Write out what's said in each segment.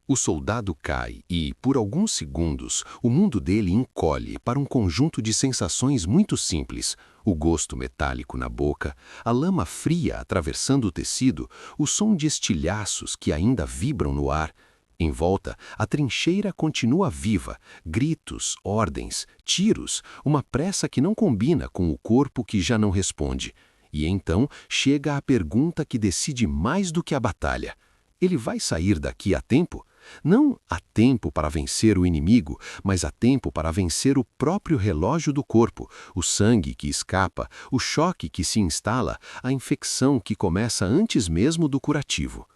O soldado cai e, por alguns segundos, o mundo dele encolhe para um conjunto de sensações muito simples: o gosto metálico na boca, a lama fria atravessando o tecido, o som de estilhaços que ainda vibram no ar. Em volta, a trincheira continua viva, gritos, ordens, tiros, uma pressa que não combina com o corpo que já não responde. E então chega a pergunta que decide mais do que a batalha: ele vai sair daqui a tempo? Não há tempo para vencer o inimigo, mas há tempo para vencer o próprio relógio do corpo, o sangue que escapa, o choque que se instala, a infecção que começa antes mesmo do curativo.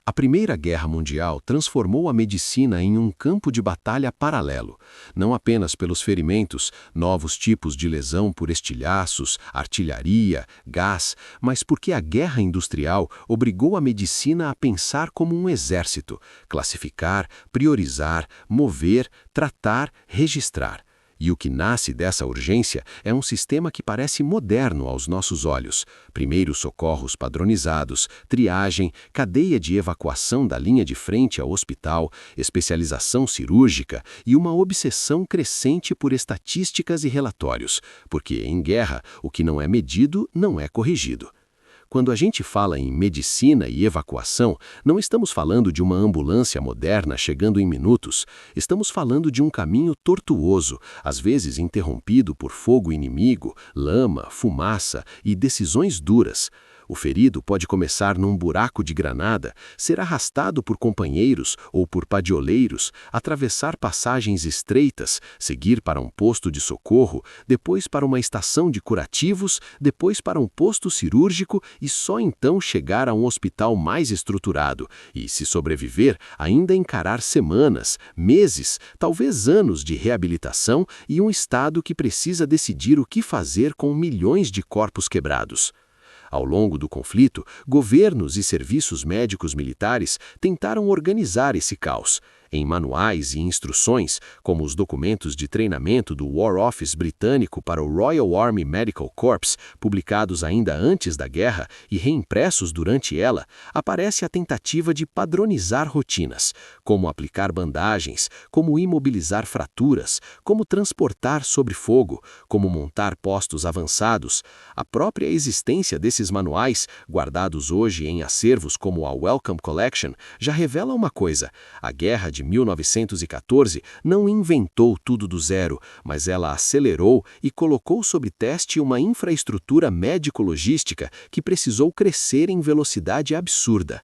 A Primeira Guerra Mundial transformou a medicina em um campo de batalha paralelo, não apenas pelos ferimentos, novos tipos de lesão por estilhaços, artilharia, gás, mas porque a guerra industrial obrigou a medicina a pensar como um exército: classificar, priorizar, mover, tratar, registrar. E o que nasce dessa urgência é um sistema que parece moderno aos nossos olhos: primeiros socorros padronizados, triagem, cadeia de evacuação da linha de frente ao hospital, especialização cirúrgica e uma obsessão crescente por estatísticas e relatórios, porque em guerra o que não é medido não é corrigido. Quando a gente fala em medicina e evacuação, não estamos falando de uma ambulância moderna chegando em minutos. Estamos falando de um caminho tortuoso, às vezes interrompido por fogo inimigo, lama, fumaça e decisões duras. O ferido pode começar num buraco de granada, ser arrastado por companheiros ou por padioleiros, atravessar passagens estreitas, seguir para um posto de socorro, depois para uma estação de curativos, depois para um posto cirúrgico e só então chegar a um hospital mais estruturado e, se sobreviver, ainda encarar semanas, meses, talvez anos de reabilitação e um Estado que precisa decidir o que fazer com milhões de corpos quebrados. Ao longo do conflito, governos e serviços médicos militares tentaram organizar esse caos. Em manuais e instruções, como os documentos de treinamento do War Office britânico para o Royal Army Medical Corps, publicados ainda antes da guerra e reimpressos durante ela, aparece a tentativa de padronizar rotinas: como aplicar bandagens, como imobilizar fraturas, como transportar sob fogo, como montar postos avançados. A própria existência desses manuais, guardados hoje em acervos como a Wellcome Collection, já revela uma coisa: a guerra de 1914 não inventou tudo do zero, mas ela acelerou e colocou sob teste uma infraestrutura médico-logística que precisou crescer em velocidade absurda.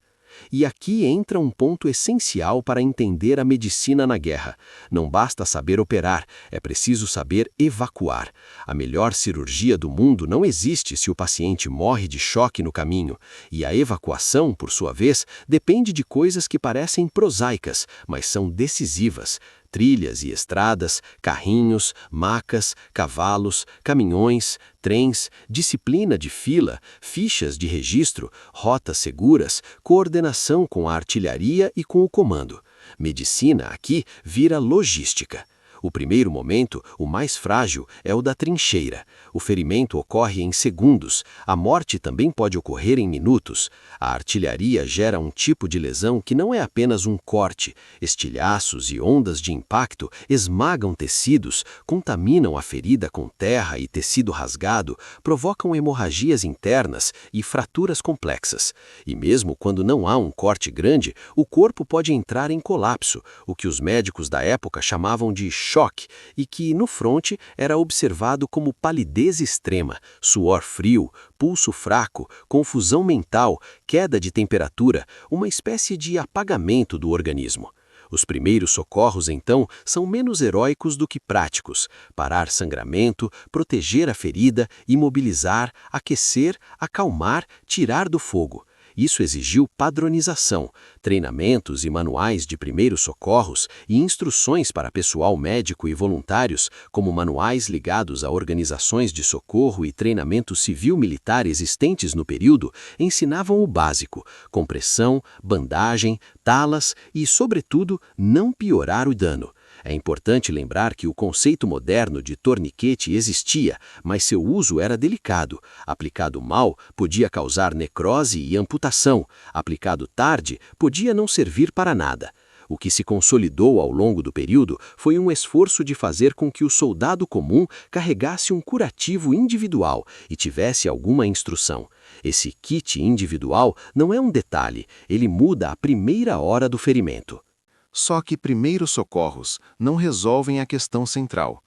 E aqui entra um ponto essencial para entender a medicina na guerra. Não basta saber operar, é preciso saber evacuar. A melhor cirurgia do mundo não existe se o paciente morre de choque no caminho. E a evacuação, por sua vez, depende de coisas que parecem prosaicas, mas são decisivas: trilhas e estradas, carrinhos, macas, cavalos, caminhões, trens, disciplina de fila, fichas de registro, rotas seguras, coordenação com a artilharia e com o comando. Medicina aqui vira logística. O primeiro momento, o mais frágil, é o da trincheira. O ferimento ocorre em segundos. A morte também pode ocorrer em minutos. A artilharia gera um tipo de lesão que não é apenas um corte. Estilhaços e ondas de impacto esmagam tecidos, contaminam a ferida com terra e tecido rasgado, provocam hemorragias internas e fraturas complexas. E mesmo quando não há um corte grande, o corpo pode entrar em colapso, o que os médicos da época chamavam de choque, e que, no fronte, era observado como palidez extrema, suor frio, pulso fraco, confusão mental, queda de temperatura, uma espécie de apagamento do organismo. Os primeiros socorros, então, são menos heróicos do que práticos: parar sangramento, proteger a ferida, imobilizar, aquecer, acalmar, tirar do fogo. Isso exigiu padronização, treinamentos e manuais de primeiros socorros e instruções para pessoal médico e voluntários, como manuais ligados a organizações de socorro e treinamento civil-militar existentes no período, ensinavam o básico: compressão, bandagem, talas e, sobretudo, não piorar o dano. É importante lembrar que o conceito moderno de torniquete existia, mas seu uso era delicado. Aplicado mal, podia causar necrose e amputação. Aplicado tarde, podia não servir para nada. O que se consolidou ao longo do período foi um esforço de fazer com que o soldado comum carregasse um curativo individual e tivesse alguma instrução. Esse kit individual não é um detalhe, ele muda a primeira hora do ferimento. Só que primeiros socorros não resolvem a questão central.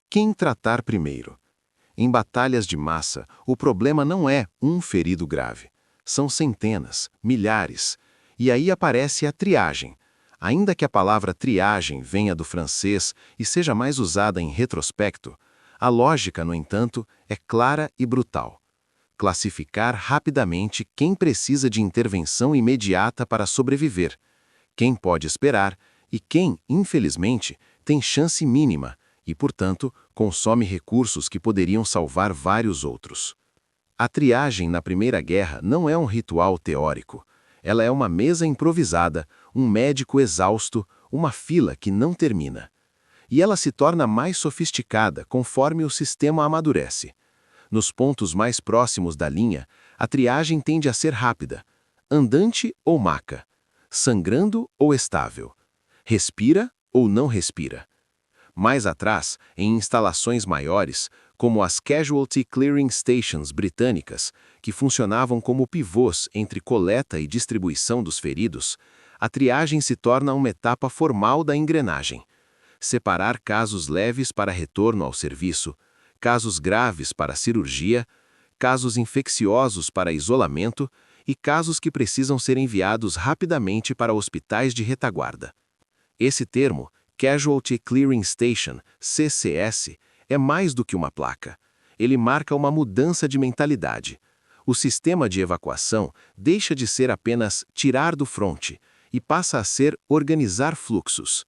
Quem tratar primeiro? Em batalhas de massa, o problema não é um ferido grave. São centenas, milhares. E aí aparece a triagem. Ainda que a palavra triagem venha do francês e seja mais usada em retrospecto, a lógica, no entanto, é clara e brutal. Classificar rapidamente quem precisa de intervenção imediata para sobreviver, quem pode esperar e quem, infelizmente, tem chance mínima e, portanto, consome recursos que poderiam salvar vários outros. A triagem na Primeira Guerra não é um ritual teórico. Ela é uma mesa improvisada, um médico exausto, uma fila que não termina. E ela se torna mais sofisticada conforme o sistema amadurece. Nos pontos mais próximos da linha, a triagem tende a ser rápida, andante ou maca, sangrando ou estável, respira ou não respira. Mais atrás, em instalações maiores, como as Casualty Clearing Stations britânicas, que funcionavam como pivôs entre coleta e distribuição dos feridos, a triagem se torna uma etapa formal da engrenagem. Separar casos leves para retorno ao serviço, casos graves para cirurgia, casos infecciosos para isolamento e casos que precisam ser enviados rapidamente para hospitais de retaguarda. Esse termo, Casualty Clearing Station, CCS, é mais do que uma placa. Ele marca uma mudança de mentalidade. O sistema de evacuação deixa de ser apenas tirar do fronte e passa a ser organizar fluxos.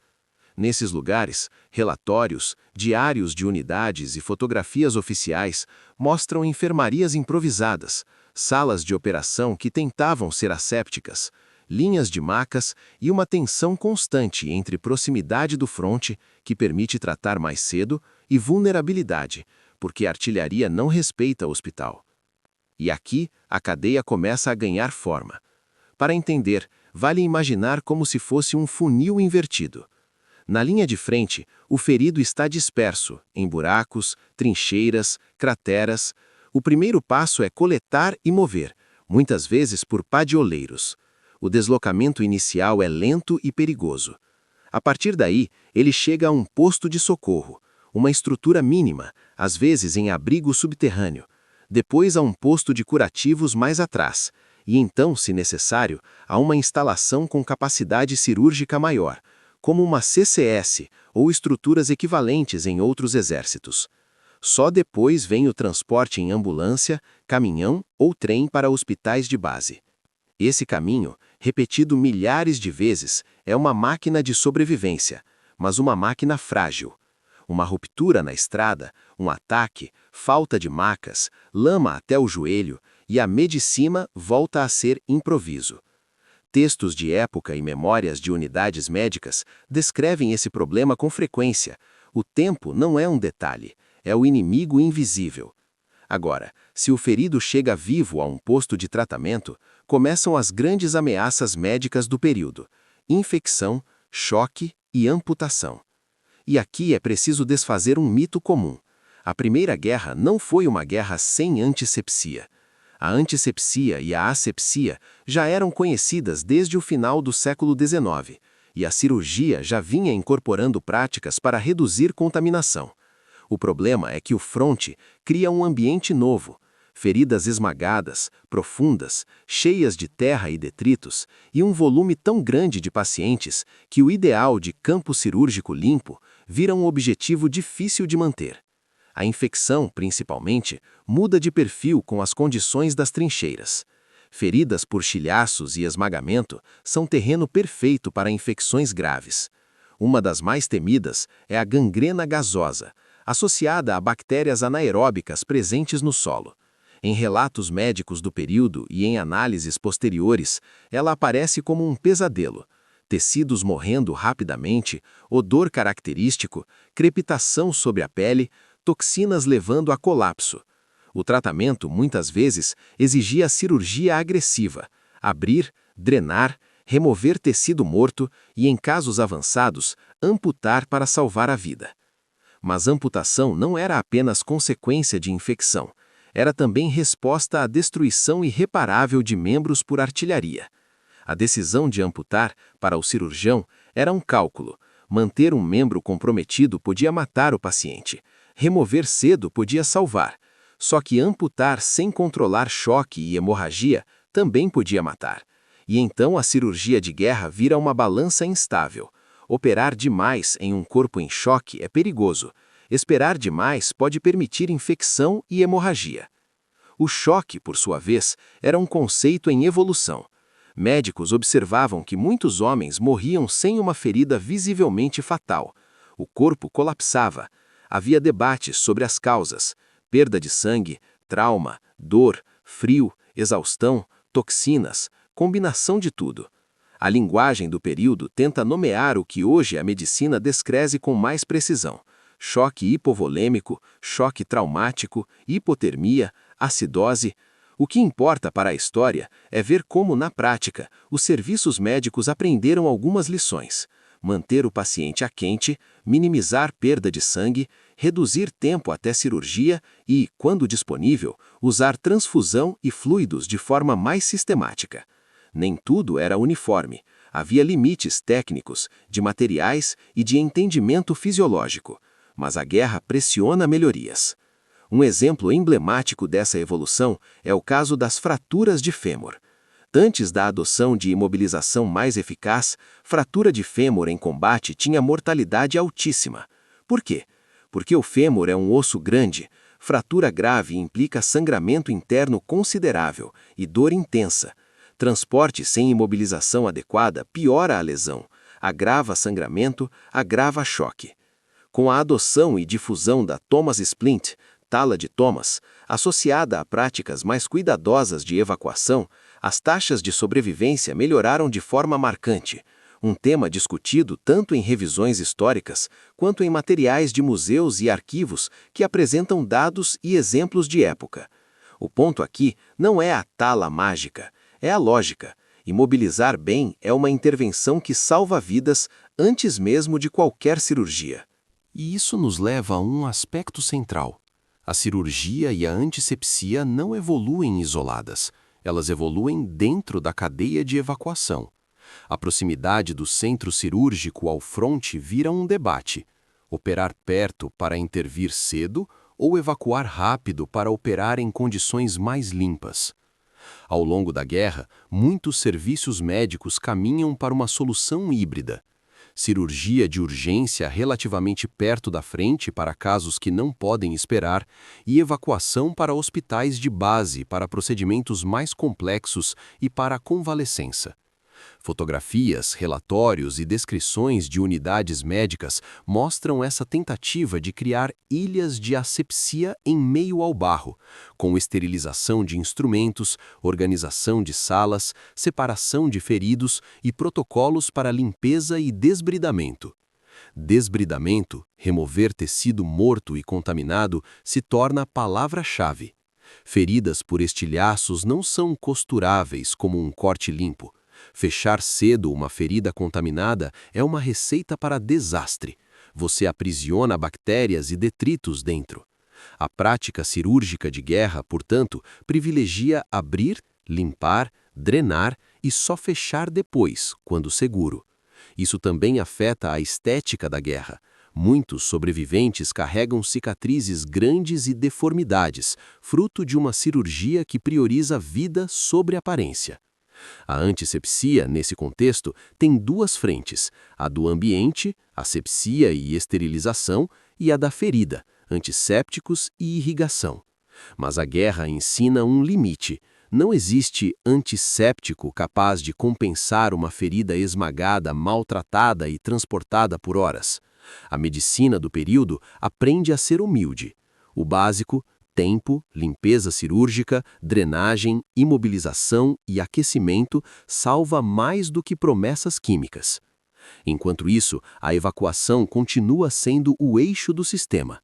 Nesses lugares, relatórios, diários de unidades e fotografias oficiais mostram enfermarias improvisadas, salas de operação que tentavam ser assépticas, linhas de macas e uma tensão constante entre proximidade do fronte, que permite tratar mais cedo, e vulnerabilidade, porque a artilharia não respeita o hospital. E aqui, a cadeia começa a ganhar forma. Para entender, vale imaginar como se fosse um funil invertido. Na linha de frente, o ferido está disperso, em buracos, trincheiras, crateras. O primeiro passo é coletar e mover, muitas vezes por padioleiros. O deslocamento inicial é lento e perigoso. A partir daí, ele chega a um posto de socorro, uma estrutura mínima, às vezes em abrigo subterrâneo, depois a um posto de curativos mais atrás, e então, se necessário, a uma instalação com capacidade cirúrgica maior, como uma CCS ou estruturas equivalentes em outros exércitos. Só depois vem o transporte em ambulância, caminhão ou trem para hospitais de base. Esse caminho, repetido milhares de vezes, é uma máquina de sobrevivência, mas uma máquina frágil. Uma ruptura na estrada, um ataque, falta de macas, lama até o joelho e a medicina volta a ser improviso. Textos de época e memórias de unidades médicas descrevem esse problema com frequência. O tempo não é um detalhe, é o inimigo invisível. Agora, se o ferido chega vivo a um posto de tratamento, começam as grandes ameaças médicas do período: infecção, choque e amputação. E aqui é preciso desfazer um mito comum. A Primeira Guerra não foi uma guerra sem antisepsia. A antisepsia e a asepsia já eram conhecidas desde o final do século XIX, e a cirurgia já vinha incorporando práticas para reduzir contaminação. O problema é que o fronte cria um ambiente novo, feridas esmagadas, profundas, cheias de terra e detritos, e um volume tão grande de pacientes que o ideal de campo cirúrgico limpo vira um objetivo difícil de manter. A infecção, principalmente, muda de perfil com as condições das trincheiras. Feridas por chilhaços e esmagamento são terreno perfeito para infecções graves. Uma das mais temidas é a gangrena gasosa, associada a bactérias anaeróbicas presentes no solo. Em relatos médicos do período e em análises posteriores, ela aparece como um pesadelo. Tecidos morrendo rapidamente, odor característico, crepitação sobre a pele, toxinas levando a colapso. O tratamento, muitas vezes, exigia cirurgia agressiva: abrir, drenar, remover tecido morto e, em casos avançados, amputar para salvar a vida. Mas amputação não era apenas consequência de infecção, era também resposta à destruição irreparável de membros por artilharia. A decisão de amputar, para o cirurgião, era um cálculo. Manter um membro comprometido podia matar o paciente. Remover cedo podia salvar. Só que amputar sem controlar choque e hemorragia também podia matar. E então a cirurgia de guerra vira uma balança instável. Operar demais em um corpo em choque é perigoso. Esperar demais pode permitir infecção e hemorragia. O choque, por sua vez, era um conceito em evolução. Médicos observavam que muitos homens morriam sem uma ferida visivelmente fatal. O corpo colapsava. Havia debates sobre as causas: perda de sangue, trauma, dor, frio, exaustão, toxinas, combinação de tudo. A linguagem do período tenta nomear o que hoje a medicina descreve com mais precisão: choque hipovolêmico, choque traumático, hipotermia, acidose. O que importa para a história é ver como, na prática, os serviços médicos aprenderam algumas lições: manter o paciente a quente, minimizar perda de sangue, reduzir tempo até cirurgia e, quando disponível, usar transfusão e fluidos de forma mais sistemática. Nem tudo era uniforme. Havia limites técnicos, de materiais e de entendimento fisiológico. Mas a guerra pressiona melhorias. Um exemplo emblemático dessa evolução é o caso das fraturas de fêmur. Antes da adoção de imobilização mais eficaz, fratura de fêmur em combate tinha mortalidade altíssima. Por quê? Porque o fêmur é um osso grande. Fratura grave implica sangramento interno considerável e dor intensa. Transporte sem imobilização adequada piora a lesão, agrava sangramento, agrava choque. Com a adoção e difusão da Thomas Splint, tala de Thomas, associada a práticas mais cuidadosas de evacuação, as taxas de sobrevivência melhoraram de forma marcante, um tema discutido tanto em revisões históricas quanto em materiais de museus e arquivos que apresentam dados e exemplos de época. O ponto aqui não é a tala mágica, é a lógica. Imobilizar bem é uma intervenção que salva vidas antes mesmo de qualquer cirurgia. E isso nos leva a um aspecto central. A cirurgia e a antisepsia não evoluem isoladas, elas evoluem dentro da cadeia de evacuação. A proximidade do centro cirúrgico ao fronte vira um debate: operar perto para intervir cedo ou evacuar rápido para operar em condições mais limpas. Ao longo da guerra, muitos serviços médicos caminham para uma solução híbrida. Cirurgia de urgência relativamente perto da frente para casos que não podem esperar e evacuação para hospitais de base para procedimentos mais complexos e para a convalescença. Fotografias, relatórios e descrições de unidades médicas mostram essa tentativa de criar ilhas de asepsia em meio ao barro, com esterilização de instrumentos, organização de salas, separação de feridos e protocolos para limpeza e desbridamento. Desbridamento, remover tecido morto e contaminado, se torna a palavra-chave. Feridas por estilhaços não são costuráveis como um corte limpo. Fechar cedo uma ferida contaminada é uma receita para desastre. Você aprisiona bactérias e detritos dentro. A prática cirúrgica de guerra, portanto, privilegia abrir, limpar, drenar e só fechar depois, quando seguro. Isso também afeta a estética da guerra. Muitos sobreviventes carregam cicatrizes grandes e deformidades, fruto de uma cirurgia que prioriza vida sobre aparência. A antisepsia, nesse contexto, tem duas frentes: a do ambiente, asepsia e esterilização, e a da ferida, antissépticos e irrigação. Mas a guerra ensina um limite. Não existe antisséptico capaz de compensar uma ferida esmagada, maltratada e transportada por horas. A medicina do período aprende a ser humilde. O básico: tempo, limpeza cirúrgica, drenagem, imobilização e aquecimento salva mais do que promessas químicas. Enquanto isso, a evacuação continua sendo o eixo do sistema.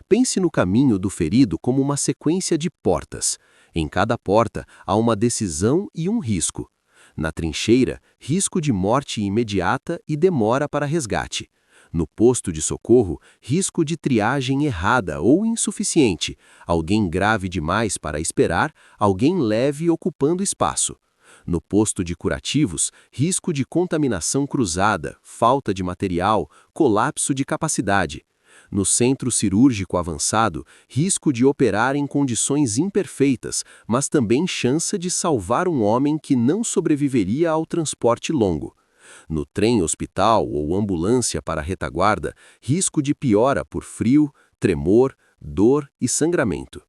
Pense no caminho do ferido como uma sequência de portas. Em cada porta há uma decisão e um risco. Na trincheira, risco de morte imediata e demora para resgate. No posto de socorro, risco de triagem errada ou insuficiente, alguém grave demais para esperar, alguém leve ocupando espaço. No posto de curativos, risco de contaminação cruzada, falta de material, colapso de capacidade. No centro cirúrgico avançado, risco de operar em condições imperfeitas, mas também chance de salvar um homem que não sobreviveria ao transporte longo. No trem-hospital ou ambulância para retaguarda, risco de piora por frio, tremor, dor e sangramento.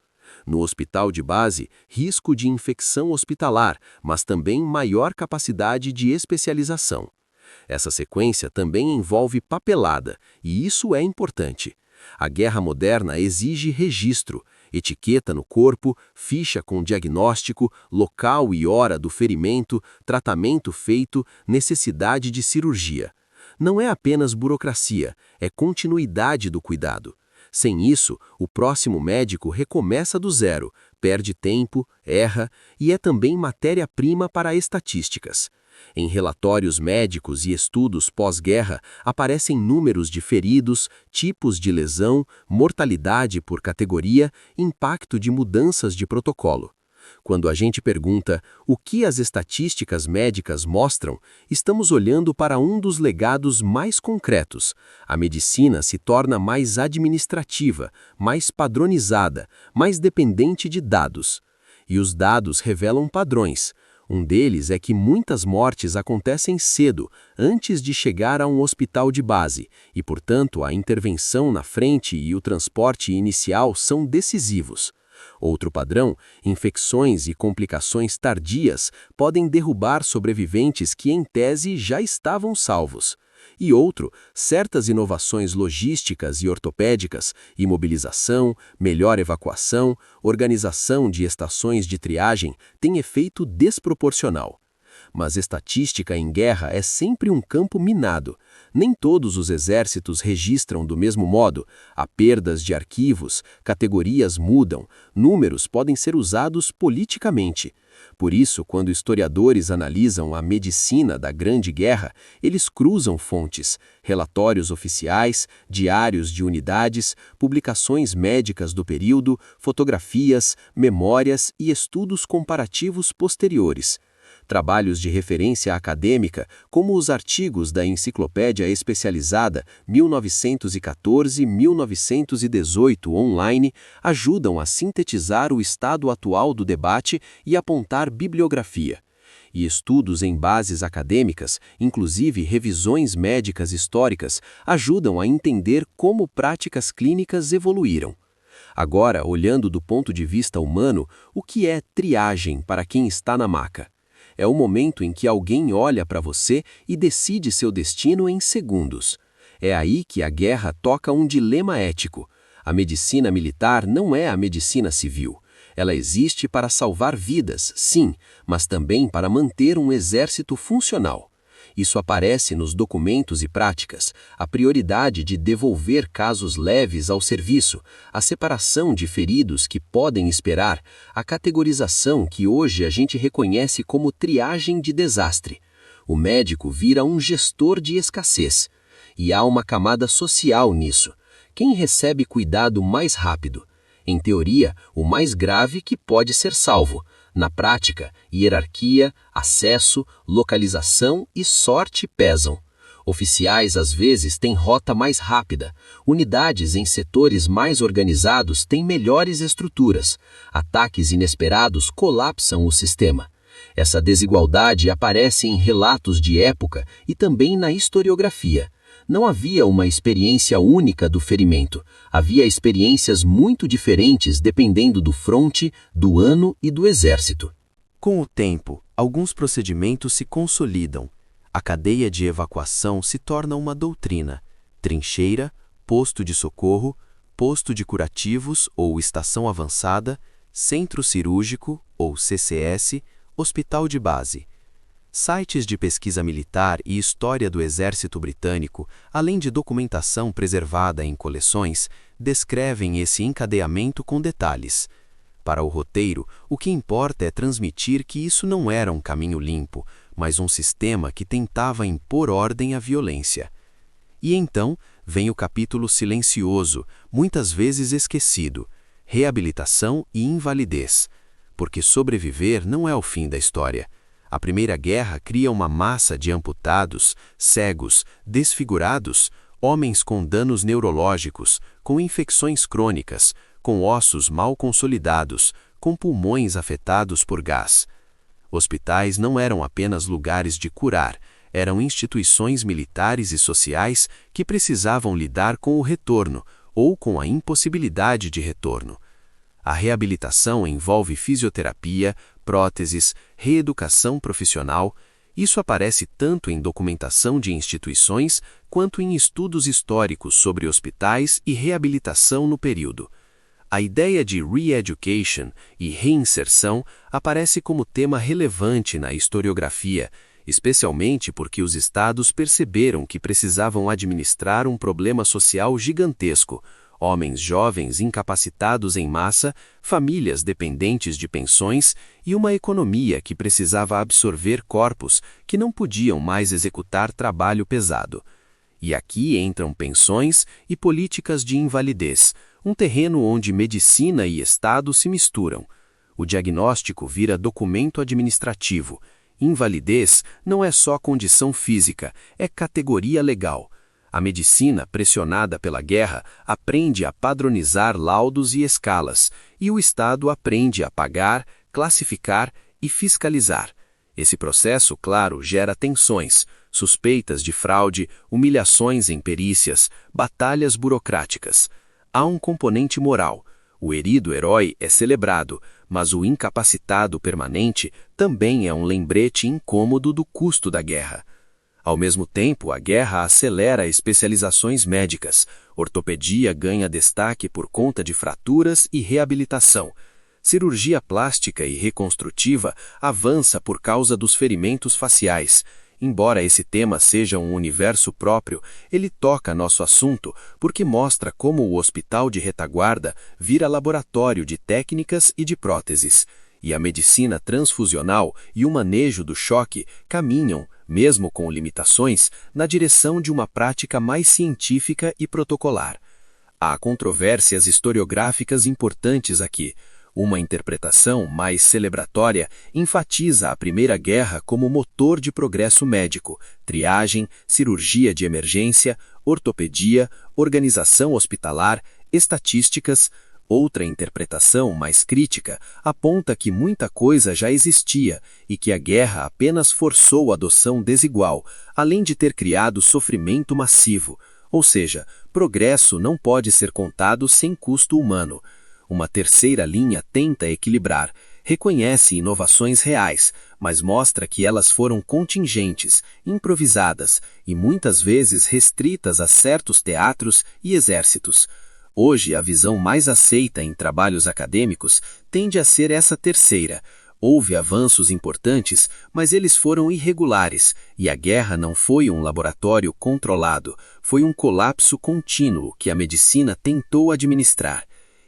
No hospital de base, risco de infecção hospitalar, mas também maior capacidade de especialização. Essa sequência também envolve papelada, e isso é importante. A guerra moderna exige registro, etiqueta no corpo, ficha com diagnóstico, local e hora do ferimento, tratamento feito, necessidade de cirurgia. Não é apenas burocracia, é continuidade do cuidado. Sem isso, o próximo médico recomeça do zero, perde tempo, erra e é também matéria-prima para estatísticas. Em relatórios médicos e estudos pós-guerra, aparecem números de feridos, tipos de lesão, mortalidade por categoria, impacto de mudanças de protocolo. Quando a gente pergunta o que as estatísticas médicas mostram, estamos olhando para um dos legados mais concretos. A medicina se torna mais administrativa, mais padronizada, mais dependente de dados. E os dados revelam padrões. Um deles é que muitas mortes acontecem cedo, antes de chegar a um hospital de base, e, portanto, a intervenção na frente e o transporte inicial são decisivos. Outro padrão, infecções e complicações tardias podem derrubar sobreviventes que, em tese, já estavam salvos. E outro, certas inovações logísticas e ortopédicas, imobilização, melhor evacuação, organização de estações de triagem, têm efeito desproporcional. Mas estatística em guerra é sempre um campo minado. Nem todos os exércitos registram do mesmo modo. Há perdas de arquivos, categorias mudam, números podem ser usados politicamente. Por isso, quando historiadores analisam a medicina da Grande Guerra, eles cruzam fontes, relatórios oficiais, diários de unidades, publicações médicas do período, fotografias, memórias e estudos comparativos posteriores. Trabalhos de referência acadêmica, como os artigos da Enciclopédia Especializada 1914-1918 online, ajudam a sintetizar o estado atual do debate e apontar bibliografia. E estudos em bases acadêmicas, inclusive revisões médicas históricas, ajudam a entender como práticas clínicas evoluíram. Agora, olhando do ponto de vista humano, o que é triagem para quem está na maca? É o momento em que alguém olha para você e decide seu destino em segundos. É aí que a guerra toca um dilema ético. A medicina militar não é a medicina civil. Ela existe para salvar vidas, sim, mas também para manter um exército funcional. Isso aparece nos documentos e práticas, a prioridade de devolver casos leves ao serviço, a separação de feridos que podem esperar, a categorização que hoje a gente reconhece como triagem de desastre. O médico vira um gestor de escassez. E há uma camada social nisso. Quem recebe cuidado mais rápido? Em teoria, o mais grave que pode ser salvo. Na prática, hierarquia, acesso, localização e sorte pesam. Oficiais às vezes têm rota mais rápida. Unidades em setores mais organizados têm melhores estruturas. Ataques inesperados colapsam o sistema. Essa desigualdade aparece em relatos de época e também na historiografia. Não havia uma experiência única do ferimento. Havia experiências muito diferentes dependendo do fronte, do ano e do exército. Com o tempo, alguns procedimentos se consolidam. A cadeia de evacuação se torna uma doutrina. Trincheira, posto de socorro, posto de curativos ou estação avançada, centro cirúrgico ou CCS, hospital de base. Sites de pesquisa militar e história do Exército Britânico, além de documentação preservada em coleções, descrevem esse encadeamento com detalhes. Para o roteiro, o que importa é transmitir que isso não era um caminho limpo, mas um sistema que tentava impor ordem à violência. E então vem o capítulo silencioso, muitas vezes esquecido: reabilitação e invalidez. Porque sobreviver não é o fim da história. A Primeira Guerra cria uma massa de amputados, cegos, desfigurados, homens com danos neurológicos, com infecções crônicas, com ossos mal consolidados, com pulmões afetados por gás. Hospitais não eram apenas lugares de curar, eram instituições militares e sociais que precisavam lidar com o retorno ou com a impossibilidade de retorno. A reabilitação envolve fisioterapia, próteses, reeducação profissional. Isso aparece tanto em documentação de instituições quanto em estudos históricos sobre hospitais e reabilitação no período. A ideia de re-education e reinserção aparece como tema relevante na historiografia, especialmente porque os estados perceberam que precisavam administrar um problema social gigantesco: homens jovens incapacitados em massa, famílias dependentes de pensões e uma economia que precisava absorver corpos que não podiam mais executar trabalho pesado. E aqui entram pensões e políticas de invalidez, um terreno onde medicina e Estado se misturam. O diagnóstico vira documento administrativo. Invalidez não é só condição física, é categoria legal. A medicina, pressionada pela guerra, aprende a padronizar laudos e escalas, e o Estado aprende a pagar, classificar e fiscalizar. Esse processo, claro, gera tensões, suspeitas de fraude, humilhações em perícias, batalhas burocráticas. Há um componente moral. O herido herói é celebrado, mas o incapacitado permanente também é um lembrete incômodo do custo da guerra. Ao mesmo tempo, a guerra acelera especializações médicas. Ortopedia ganha destaque por conta de fraturas e reabilitação. Cirurgia plástica e reconstrutiva avança por causa dos ferimentos faciais. Embora esse tema seja um universo próprio, ele toca nosso assunto porque mostra como o hospital de retaguarda vira laboratório de técnicas e de próteses. E a medicina transfusional e o manejo do choque caminham, mesmo com limitações, na direção de uma prática mais científica e protocolar. Há controvérsias historiográficas importantes aqui. Uma interpretação mais celebratória enfatiza a Primeira Guerra como motor de progresso médico: triagem, cirurgia de emergência, ortopedia, organização hospitalar, estatísticas. Outra interpretação, mais crítica, aponta que muita coisa já existia e que a guerra apenas forçou a adoção desigual, além de ter criado sofrimento massivo. Ou seja, progresso não pode ser contado sem custo humano. Uma terceira linha tenta equilibrar, reconhece inovações reais, mas mostra que elas foram contingentes, improvisadas e muitas vezes restritas a certos teatros e exércitos. Hoje, a visão mais aceita em trabalhos acadêmicos tende a ser essa terceira. Houve avanços importantes, mas eles foram irregulares, e a guerra não foi um laboratório controlado, foi um colapso contínuo que a medicina tentou administrar.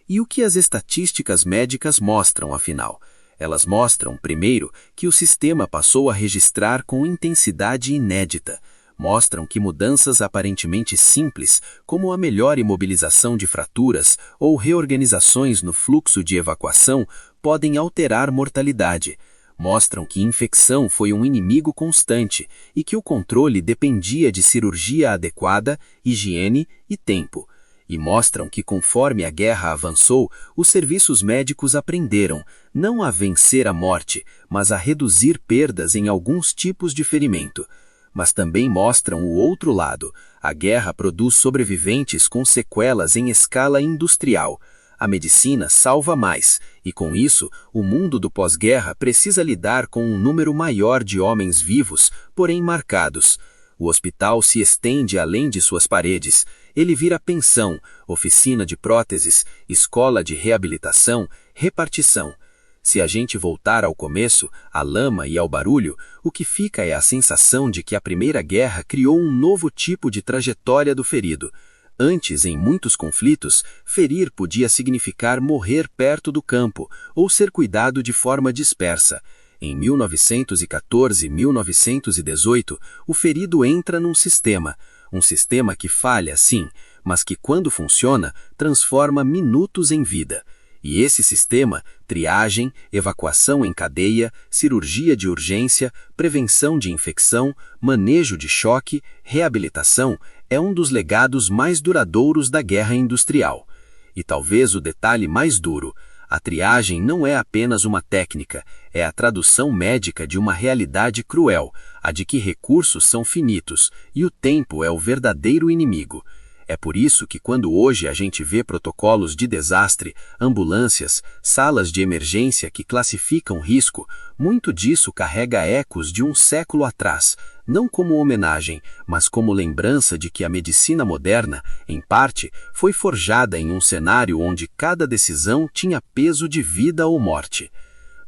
E o que as estatísticas médicas mostram, afinal? Elas mostram, primeiro, que o sistema passou a registrar com intensidade inédita. Mostram que mudanças aparentemente simples, como a melhor imobilização de fraturas ou reorganizações no fluxo de evacuação, podem alterar mortalidade. Mostram que infecção foi um inimigo constante e que o controle dependia de cirurgia adequada, higiene e tempo. E mostram que, conforme a guerra avançou, os serviços médicos aprenderam, não a vencer a morte, mas a reduzir perdas em alguns tipos de ferimento. Mas também mostram o outro lado. A guerra produz sobreviventes com sequelas em escala industrial. A medicina salva mais, e com isso, o mundo do pós-guerra precisa lidar com um número maior de homens vivos, porém marcados. O hospital se estende além de suas paredes. Ele vira pensão, oficina de próteses, escola de reabilitação, repartição. Se a gente voltar ao começo, à lama e ao barulho, o que fica é a sensação de que a Primeira Guerra criou um novo tipo de trajetória do ferido. Antes, em muitos conflitos, ferir podia significar morrer perto do campo ou ser cuidado de forma dispersa. Em 1914 e 1918, o ferido entra num sistema. Um sistema que falha, sim, mas que, quando funciona, transforma minutos em vida. E esse sistema, triagem, evacuação em cadeia, cirurgia de urgência, prevenção de infecção, manejo de choque, reabilitação, é um dos legados mais duradouros da guerra industrial. E talvez o detalhe mais duro: a triagem não é apenas uma técnica, é a tradução médica de uma realidade cruel, a de que recursos são finitos e o tempo é o verdadeiro inimigo. É por isso que quando hoje a gente vê protocolos de desastre, ambulâncias, salas de emergência que classificam risco, muito disso carrega ecos de um século atrás, não como homenagem, mas como lembrança de que a medicina moderna, em parte, foi forjada em um cenário onde cada decisão tinha peso de vida ou morte.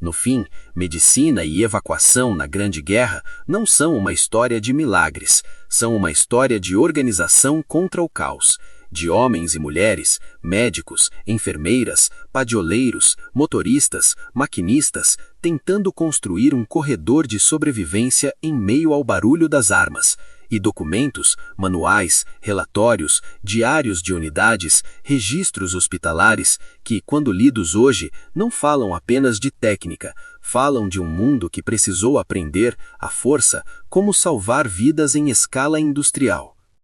No fim, medicina e evacuação na Grande Guerra não são uma história de milagres, são uma história de organização contra o caos, de homens e mulheres, médicos, enfermeiras, padioleiros, motoristas, maquinistas, tentando construir um corredor de sobrevivência em meio ao barulho das armas. E documentos, manuais, relatórios, diários de unidades, registros hospitalares, que, quando lidos hoje, não falam apenas de técnica, falam de um mundo que precisou aprender, à força, como salvar vidas em escala industrial.